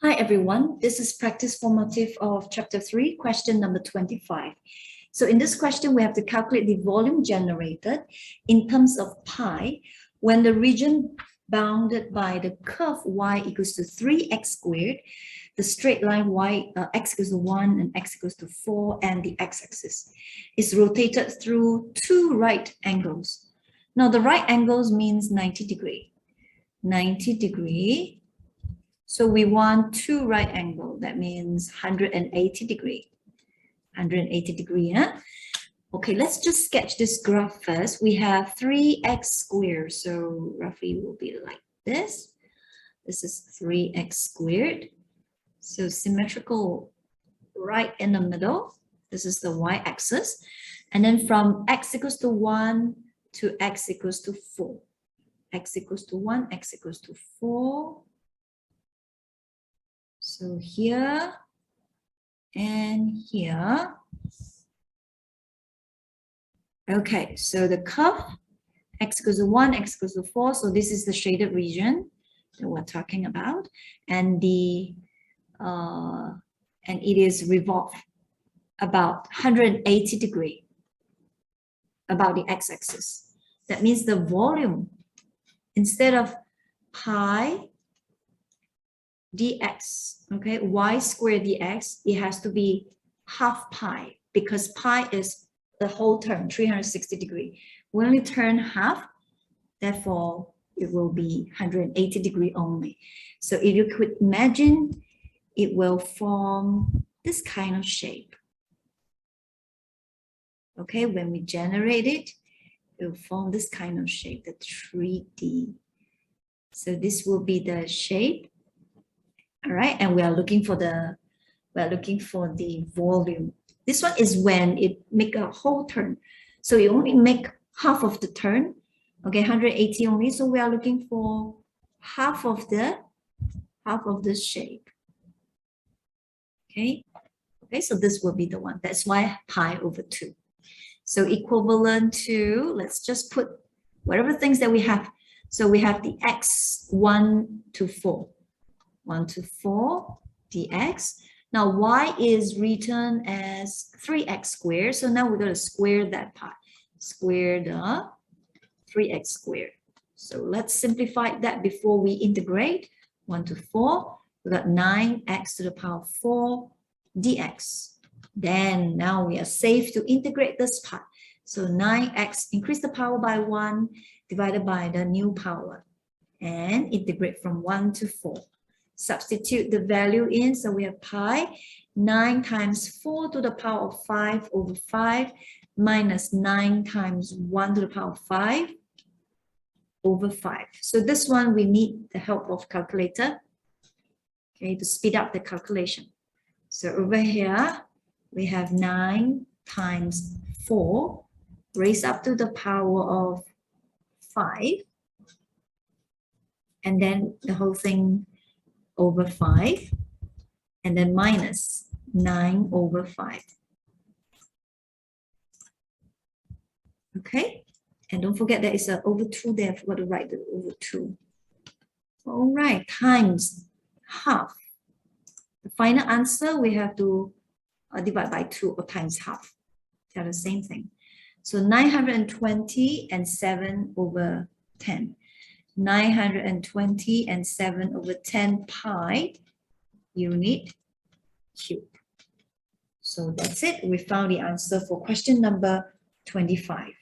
Hi everyone, this is practice formative of chapter 3, question number 25. So in this question, we have to calculate the volume generated in terms of pi when the region bounded by the curve y equals to 3x squared, the straight line x equals to 1 and x equals to 4, and the x-axis is rotated through two right angles. Now the right angles means 90 degree. 90 degree. So we want two right angle, that means 180 degree. 180 degree, yeah? Okay, let's just sketch this graph first. We have 3x squared, so roughly it will be like this. This is 3x squared. So symmetrical right in the middle. This is the y-axis. And then from x equals to 1 to x equals to 4. X equals to 1, x equals to 4. So here and here. Okay, so the curve, x equals to 1, x equals to 4. So this is the shaded region that we're talking about. And it is revolved about 180 degree about the x-axis. That means the volume, instead of pi dx, okay, y squared dx, it has to be half pi, because pi is the whole turn, 360 degree. We only turn half, therefore it will be 180 degree only. So if you could imagine, it will form this kind of shape. Okay, when we generate it, it will form this kind of shape, the 3D. So this will be the shape. All right, and we are looking for the volume. This one is when it make a whole turn. So you only make half of the turn. Okay, 180 only. So we are looking for half of this shape. Okay. Okay, so this will be the one. That's why pi over 2. So equivalent to, let's just put whatever things that we have. So we have the x 1 to 4. 1 to 4 dx. Now y is written as 3x squared. So now we're going to square that part. Square the 3x squared. So let's simplify that before we integrate. 1 to 4. We got 9x to the power 4 dx. Then now we are safe to integrate this part. So 9x, increase the power by 1 divided by the new power. And integrate from 1 to 4. Substitute the value in, so we have pi 9 times 4 to the power of 5 over 5 minus 9 times 1 to the power of 5 over 5. So this one we need the help of calculator, okay, to speed up the calculation. So over here we have 9 times 4 raised up to the power of 5, and then the whole thing over 5, and then minus 9 over 5. Okay, and don't forget there is an over 2 there. I forgot to write the over 2. All right, times half. The final answer we have to divide by 2 or times half. They're the same thing. So 920 and 7 over 10. 920 and 7 over 10 pi unit cube. So that's it. We found the answer for question number 25.